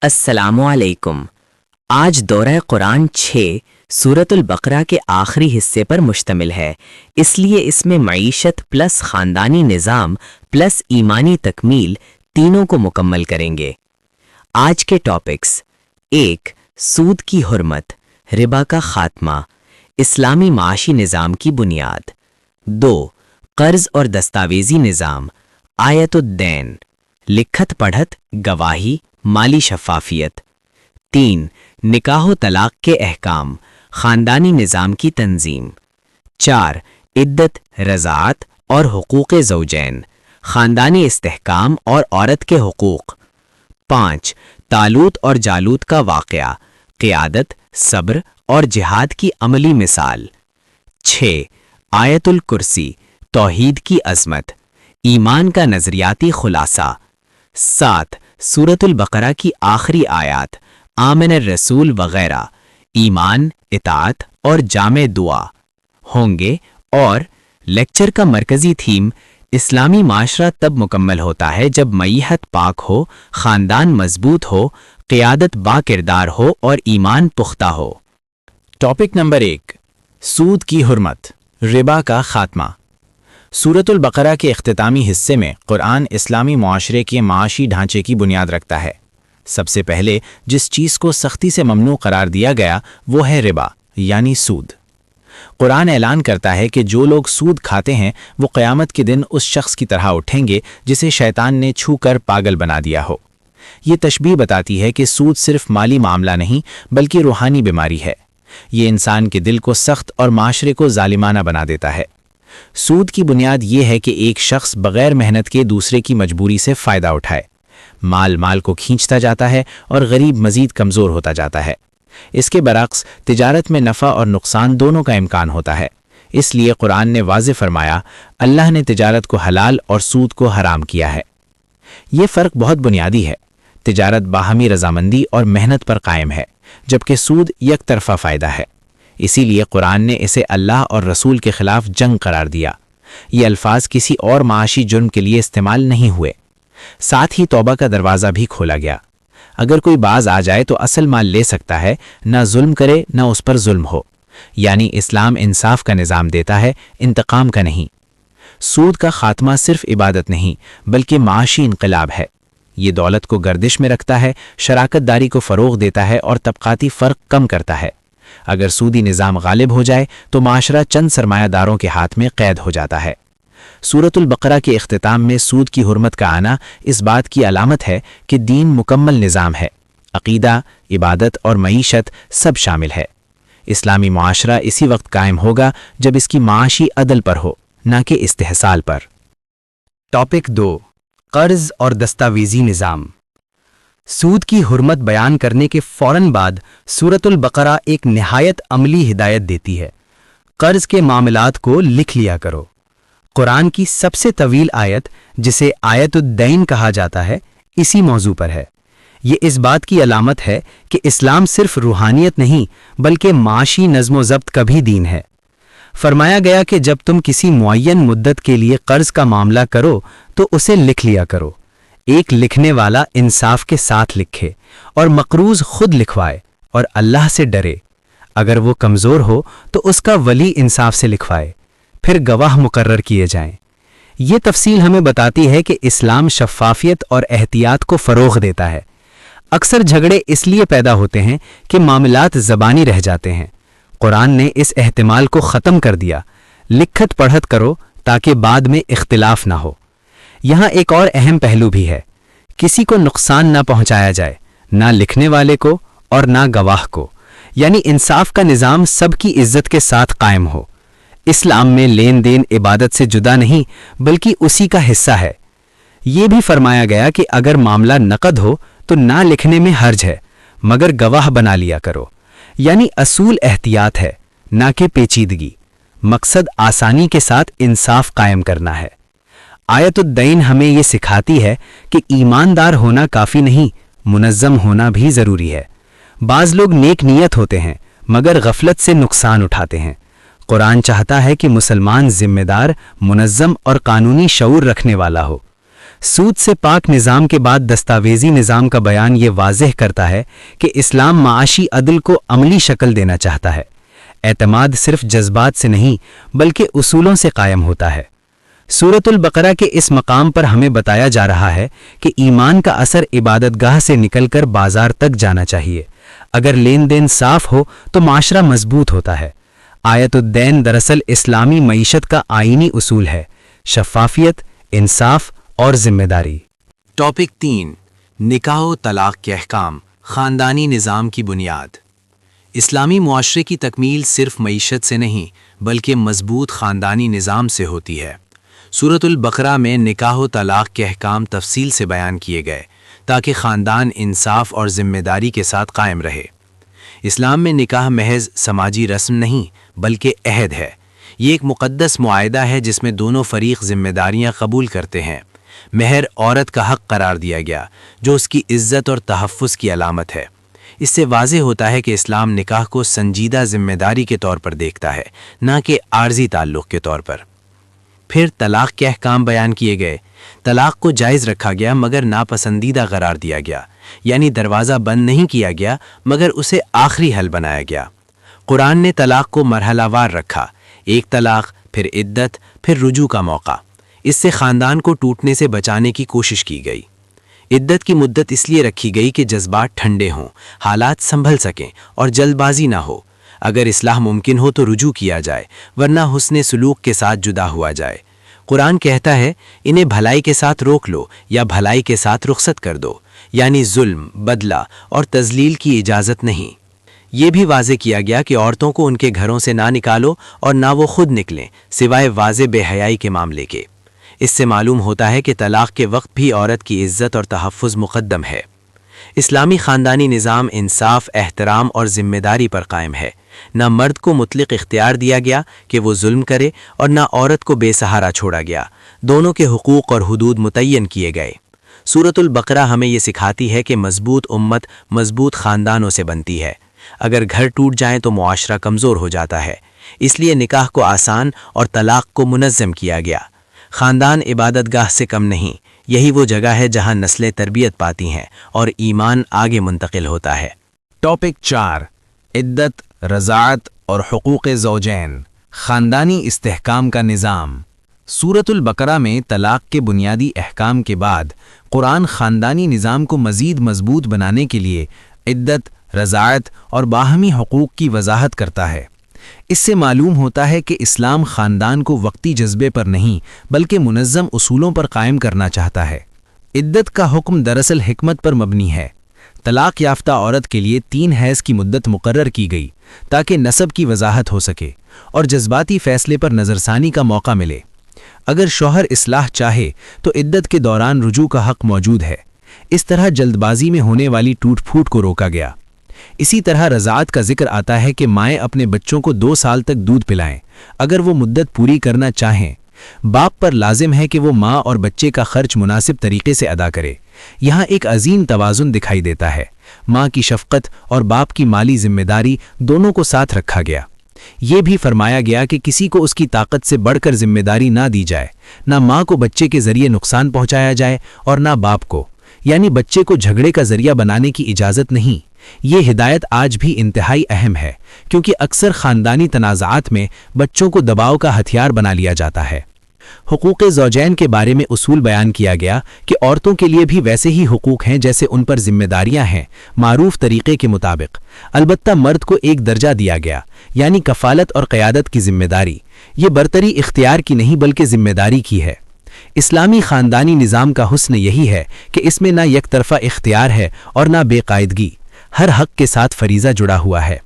السلام علیکم۔ آج دورہ قرآن 6 سورۃ البقرہ کے آخری حصے پر مشتمل ہے، اس لیے اس میں معیشت پلس خاندانی نظام پلس ایمانی تکمیل تینوں کو مکمل کریں گے۔ آج کے ٹاپکس: 1. سود کی حرمت، ربا کا خاتمہ، اسلامی معاشی نظام کی بنیاد۔ 2. قرض اور دستاویزی نظام، آیت الدین، لکھت پڑھت، گواہی، مالی شفافیت۔ 3. نکاح و طلاق کے احکام، خاندانی نظام کی تنظیم۔ 4. عدت، رضاعت اور حقوق زوجین، خاندانی استحکام اور عورت کے حقوق۔ 5. طالوت اور جالوت کا واقعہ، قیادت، صبر اور جہاد کی عملی مثال۔ 6. آیت الکرسی، توحید کی عظمت، ایمان کا نظریاتی خلاصہ۔ 7. سورۃ البقرہ کی آخری آیات، آمن الرسول وغیرہ، ایمان، اطاعت اور جامع دعا ہوں گے۔ اور لیکچر کا مرکزی تھیم: اسلامی معاشرہ تب مکمل ہوتا ہے جب معیشت پاک ہو، خاندان مضبوط ہو، قیادت با کردار ہو اور ایمان پختہ ہو۔ ٹاپک نمبر 1: سود کی حرمت، ربا کا خاتمہ۔ سورۃ البقرہ کے اختتامی حصے میں قرآن اسلامی معاشرے کے معاشی ڈھانچے کی بنیاد رکھتا ہے۔ سب سے پہلے جس چیز کو سختی سے ممنوع قرار دیا گیا وہ ہے ربا، یعنی سود۔ قرآن اعلان کرتا ہے کہ جو لوگ سود کھاتے ہیں وہ قیامت کے دن اس شخص کی طرح اٹھیں گے جسے شیطان نے چھو کر پاگل بنا دیا ہو۔ یہ تشبیہ بتاتی ہے کہ سود صرف مالی معاملہ نہیں بلکہ روحانی بیماری ہے۔ یہ انسان کے دل کو سخت اور معاشرے کو ظالمانہ بنا دیتا ہے۔ سود کی بنیاد یہ ہے کہ ایک شخص بغیر محنت کے دوسرے کی مجبوری سے فائدہ اٹھائے۔ مال کو کھینچتا جاتا ہے اور غریب مزید کمزور ہوتا جاتا ہے۔ اس کے برعکس تجارت میں نفع اور نقصان دونوں کا امکان ہوتا ہے۔ اس لیے قرآن نے واضح فرمایا، اللہ نے تجارت کو حلال اور سود کو حرام کیا ہے۔ یہ فرق بہت بنیادی ہے۔ تجارت باہمی رضامندی اور محنت پر قائم ہے، جبکہ سود یک طرفہ فائدہ ہے۔ اسی لیے قرآن نے اسے اللہ اور رسول کے خلاف جنگ قرار دیا۔ یہ الفاظ کسی اور معاشی جرم کے لیے استعمال نہیں ہوئے۔ ساتھ ہی توبہ کا دروازہ بھی کھولا گیا۔ اگر کوئی باز آ جائے تو اصل مال لے سکتا ہے، نہ ظلم کرے نہ اس پر ظلم ہو۔ یعنی اسلام انصاف کا نظام دیتا ہے، انتقام کا نہیں۔ سود کا خاتمہ صرف عبادت نہیں بلکہ معاشی انقلاب ہے۔ یہ دولت کو گردش میں رکھتا ہے، شراکت داری کو فروغ دیتا ہے اور طبقاتی فرق کم کرتا ہے۔ اگر سودی نظام غالب ہو جائے تو معاشرہ چند سرمایہ داروں کے ہاتھ میں قید ہو جاتا ہے۔ سورۃ البقرہ کے اختتام میں سود کی حرمت کا آنا اس بات کی علامت ہے کہ دین مکمل نظام ہے، عقیدہ، عبادت اور معیشت سب شامل ہے۔ اسلامی معاشرہ اسی وقت قائم ہوگا جب اس کی معاشی عدل پر ہو، نہ کہ استحصال پر۔ ٹاپک 2: قرض اور دستاویزی نظام۔ سود کی حرمت بیان کرنے کے فوراً بعد سورۃ البقرہ ایک نہایت عملی ہدایت دیتی ہے: قرض کے معاملات کو لکھ لیا کرو۔ قرآن کی سب سے طویل آیت، جسے آیت الدین کہا جاتا ہے، اسی موضوع پر ہے۔ یہ اس بات کی علامت ہے کہ اسلام صرف روحانیت نہیں بلکہ معاشی نظم و ضبط کا بھی دین ہے۔ فرمایا گیا کہ جب تم کسی معین مدت کے لیے قرض کا معاملہ کرو تو اسے لکھ لیا کرو۔ ایک لکھنے والا انصاف کے ساتھ لکھے اور مقروض خود لکھوائے اور اللہ سے ڈرے۔ اگر وہ کمزور ہو تو اس کا ولی انصاف سے لکھوائے، پھر گواہ مقرر کیے جائیں۔ یہ تفصیل ہمیں بتاتی ہے کہ اسلام شفافیت اور احتیاط کو فروغ دیتا ہے۔ اکثر جھگڑے اس لیے پیدا ہوتے ہیں کہ معاملات زبانی رہ جاتے ہیں۔ قرآن نے اس احتمال کو ختم کر دیا، لکھت پڑھت کرو تاکہ بعد میں اختلاف نہ ہو۔ یہاں ایک اور اہم پہلو بھی ہے، کسی کو نقصان نہ پہنچایا جائے، نہ لکھنے والے کو اور نہ گواہ کو، یعنی انصاف کا نظام سب کی عزت کے ساتھ قائم ہو۔ اسلام میں لین دین عبادت سے جدا نہیں بلکہ اسی کا حصہ ہے۔ یہ بھی فرمایا گیا کہ اگر معاملہ نقد ہو تو نہ لکھنے میں حرج ہے مگر گواہ بنا لیا کرو، یعنی اصول احتیاط ہے نہ کہ پیچیدگی۔ مقصد آسانی کے ساتھ انصاف قائم کرنا ہے۔ آیت الدین ہمیں یہ سکھاتی ہے کہ ایماندار ہونا کافی نہیں، منظم ہونا بھی ضروری ہے۔ بعض لوگ نیک نیت ہوتے ہیں مگر غفلت سے نقصان اٹھاتے ہیں۔ قرآن چاہتا ہے کہ مسلمان ذمہ دار، منظم اور قانونی شعور رکھنے والا ہو۔ سود سے پاک نظام کے بعد دستاویزی نظام کا بیان یہ واضح کرتا ہے کہ اسلام معاشی عدل کو عملی شکل دینا چاہتا ہے۔ اعتماد صرف جذبات سے نہیں بلکہ اصولوں سے قائم ہوتا ہے۔ سورۃ البقرہ کے اس مقام پر ہمیں بتایا جا رہا ہے کہ ایمان کا اثر عبادت گاہ سے نکل کر بازار تک جانا چاہیے۔ اگر لین دین صاف ہو تو معاشرہ مضبوط ہوتا ہے۔ آیت الدین دراصل اسلامی معیشت کا آئینی اصول ہے: شفافیت، انصاف اور ذمہ داری۔ ٹاپک 3، نکاح و طلاق کے احکام، خاندانی نظام کی بنیاد۔ اسلامی معاشرے کی تکمیل صرف معیشت سے نہیں بلکہ مضبوط خاندانی نظام سے ہوتی ہے۔ سورۃ البقرہ میں نکاح و طلاق کے احکام تفصیل سے بیان کیے گئے تاکہ خاندان انصاف اور ذمہ داری کے ساتھ قائم رہے۔ اسلام میں نکاح محض سماجی رسم نہیں بلکہ عہد ہے۔ یہ ایک مقدس معاہدہ ہے جس میں دونوں فریق ذمہ داریاں قبول کرتے ہیں۔ مہر عورت کا حق قرار دیا گیا جو اس کی عزت اور تحفظ کی علامت ہے۔ اس سے واضح ہوتا ہے کہ اسلام نکاح کو سنجیدہ ذمہ داری کے طور پر دیکھتا ہے، نہ کہ عارضی تعلق کے طور پر۔ پھر طلاق کے احکام بیان کیے گئے۔ طلاق کو جائز رکھا گیا مگر ناپسندیدہ قرار دیا گیا، یعنی دروازہ بند نہیں کیا گیا مگر اسے آخری حل بنایا گیا۔ قرآن نے طلاق کو مرحلہ وار رکھا: ایک طلاق، پھر عدت، پھر رجوع کا موقع۔ اس سے خاندان کو ٹوٹنے سے بچانے کی کوشش کی گئی۔ عدت کی مدت اس لیے رکھی گئی کہ جذبات ٹھنڈے ہوں، حالات سنبھل سکیں اور جلد بازی نہ ہو۔ اگر اصلاح ممکن ہو تو رجوع کیا جائے، ورنہ حسن سلوک کے ساتھ جدا ہوا جائے۔ قرآن کہتا ہے انہیں بھلائی کے ساتھ روک لو یا بھلائی کے ساتھ رخصت کر دو، یعنی ظلم، بدلہ اور تذلیل کی اجازت نہیں۔ یہ بھی واضح کیا گیا کہ عورتوں کو ان کے گھروں سے نہ نکالو اور نہ وہ خود نکلیں سوائے واضح بے حیائی کے معاملے کے۔ اس سے معلوم ہوتا ہے کہ طلاق کے وقت بھی عورت کی عزت اور تحفظ مقدم ہے۔ اسلامی خاندانی نظام انصاف، احترام اور ذمہ داری پر قائم ہے۔ نہ مرد کو مطلق اختیار دیا گیا کہ وہ ظلم کرے اور نہ عورت کو بے سہارا چھوڑا گیا۔ دونوں کے حقوق اور حدود متعین کیے گئے۔ سورۃ البقرہ ہمیں یہ سکھاتی ہے کہ مضبوط امت مضبوط خاندانوں سے بنتی ہے۔ اگر گھر ٹوٹ جائیں تو معاشرہ کمزور ہو جاتا ہے۔ اس لیے نکاح کو آسان اور طلاق کو منظم کیا گیا۔ خاندان عبادت گاہ سے کم نہیں، یہی وہ جگہ ہے جہاں نسلیں تربیت پاتی ہیں اور ایمان آگے منتقل ہوتا ہے۔ ٹاپک 4، عدت، رضاعت اور حقوق زوجین، خاندانی استحکام کا نظام۔ سورۃ البقرہ میں طلاق کے بنیادی احکام کے بعد قرآن خاندانی نظام کو مزید مضبوط بنانے کے لیے عدت، رضاعت اور باہمی حقوق کی وضاحت کرتا ہے۔ اس سے معلوم ہوتا ہے کہ اسلام خاندان کو وقتی جذبے پر نہیں بلکہ منظم اصولوں پر قائم کرنا چاہتا ہے۔ عدت کا حکم دراصل حکمت پر مبنی ہے۔ طلاق یافتہ عورت کے لیے 3 حیض کی مدت مقرر کی گئی تاکہ نسب کی وضاحت ہو سکے اور جذباتی فیصلے پر نظرثانی کا موقع ملے۔ اگر شوہر اصلاح چاہے تو عدت کے دوران رجوع کا حق موجود ہے۔ اس طرح جلد بازی میں ہونے والی ٹوٹ پھوٹ کو روکا گیا۔ اسی طرح رضاعت کا ذکر آتا ہے کہ مائیں اپنے بچوں کو 2 سال تک دودھ پلائیں اگر وہ مدت پوری کرنا چاہیں۔ باپ پر لازم ہے کہ وہ ماں اور بچے کا خرچ مناسب طریقے سے ادا کرے۔ یہاں ایک عظیم توازن دکھائی دیتا ہے۔ ماں کی شفقت اور باپ کی مالی ذمہ داری دونوں کو ساتھ رکھا گیا۔ یہ بھی فرمایا گیا کہ کسی کو اس کی طاقت سے بڑھ کر ذمہ داری نہ دی جائے، نہ ماں کو بچے کے ذریعے نقصان پہنچایا جائے اور نہ باپ کو، یعنی بچے کو جھگڑے کا ذریعہ بنانے کی اجازت نہیں۔ یہ ہدایت آج بھی انتہائی اہم ہے کیونکہ اکثر خاندانی تنازعات میں بچوں کو دباؤ کا ہتھیار بنا لیا جاتا ہے۔ حقوق زوجین کے بارے میں اصول بیان کیا گیا کہ عورتوں کے لیے بھی ویسے ہی حقوق ہیں جیسے ان پر ذمہ داریاں ہیں، معروف طریقے کے مطابق۔ البتہ مرد کو ایک درجہ دیا گیا، یعنی کفالت اور قیادت کی ذمہ داری۔ یہ برتری اختیار کی نہیں بلکہ ذمہ داری کی ہے۔ اسلامی خاندانی نظام کا حسن یہی ہے کہ اس میں نہ یک طرفہ اختیار ہے اور نہ بے قاعدگی، ہر حق کے ساتھ فریضہ جڑا ہوا ہے۔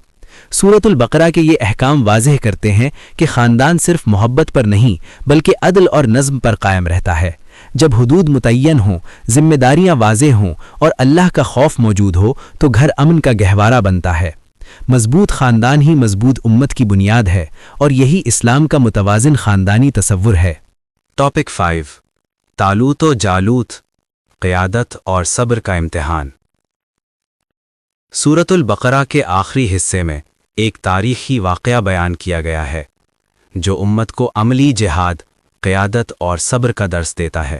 سورۃ البقرہ کے یہ احکام واضح کرتے ہیں کہ خاندان صرف محبت پر نہیں بلکہ عدل اور نظم پر قائم رہتا ہے۔ جب حدود متعین ہوں، ذمہ داریاں واضح ہوں اور اللہ کا خوف موجود ہو تو گھر امن کا گہوارہ بنتا ہے۔ مضبوط خاندان ہی مضبوط امت کی بنیاد ہے اور یہی اسلام کا متوازن خاندانی تصور ہے۔ ٹاپک 5، طالوت و جالوت، قیادت اور صبر کا امتحان۔ سورۃ البقرہ کے آخری حصے میں ایک تاریخی واقعہ بیان کیا گیا ہے جو امت کو عملی جہاد، قیادت اور صبر کا درس دیتا ہے۔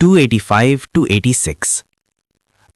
285 to 86।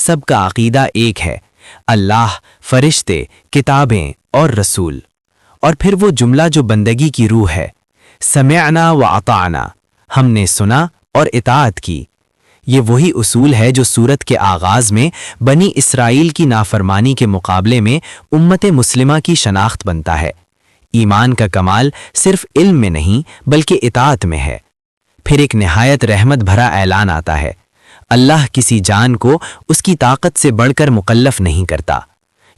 سب کا عقیدہ ایک ہے، اللہ، فرشتے، کتابیں اور رسول۔ اور پھر وہ جملہ جو بندگی کی روح ہے، سمعنا و اطعنا، ہم نے سنا اور اطاعت کی۔ یہ وہی اصول ہے جو سورت کے آغاز میں بنی اسرائیل کی نافرمانی کے مقابلے میں امت مسلمہ کی شناخت بنتا ہے۔ ایمان کا کمال صرف علم میں نہیں بلکہ اطاعت میں ہے۔ پھر ایک نہایت رحمت بھرا اعلان آتا ہے، اللہ کسی جان کو اس کی طاقت سے بڑھ کر مکلف نہیں کرتا۔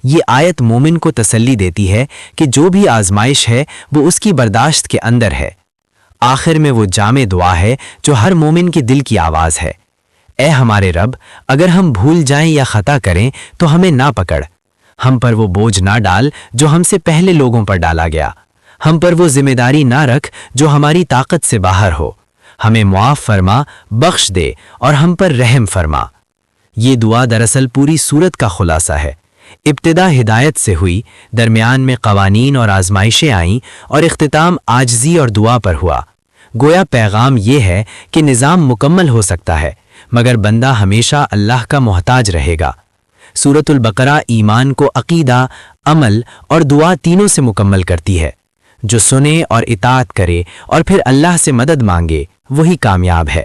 یہ آیت مومن کو تسلی دیتی ہے کہ جو بھی آزمائش ہے وہ اس کی برداشت کے اندر ہے۔ آخر میں وہ جامع دعا ہے جو ہر مومن کے دل کی آواز ہے، اے ہمارے رب، اگر ہم بھول جائیں یا خطا کریں تو ہمیں نہ پکڑ، ہم پر وہ بوجھ نہ ڈال جو ہم سے پہلے لوگوں پر ڈالا گیا، ہم پر وہ ذمہ داری نہ رکھ جو ہماری طاقت سے باہر ہو، ہمیں معاف فرما، بخش دے اور ہم پر رحم فرما۔ یہ دعا دراصل پوری سورت کا خلاصہ ہے۔ ابتدا ہدایت سے ہوئی، درمیان میں قوانین اور آزمائشیں آئیں اور اختتام عاجزی اور دعا پر ہوا۔ گویا پیغام یہ ہے کہ نظام مکمل ہو سکتا ہے مگر بندہ ہمیشہ اللہ کا محتاج رہے گا۔ سورۃ البقرہ ایمان کو عقیدہ، عمل اور دعا تینوں سے مکمل کرتی ہے۔ جو سنے اور اطاعت کرے اور پھر اللہ سے مدد مانگے وہی کامیاب ہے۔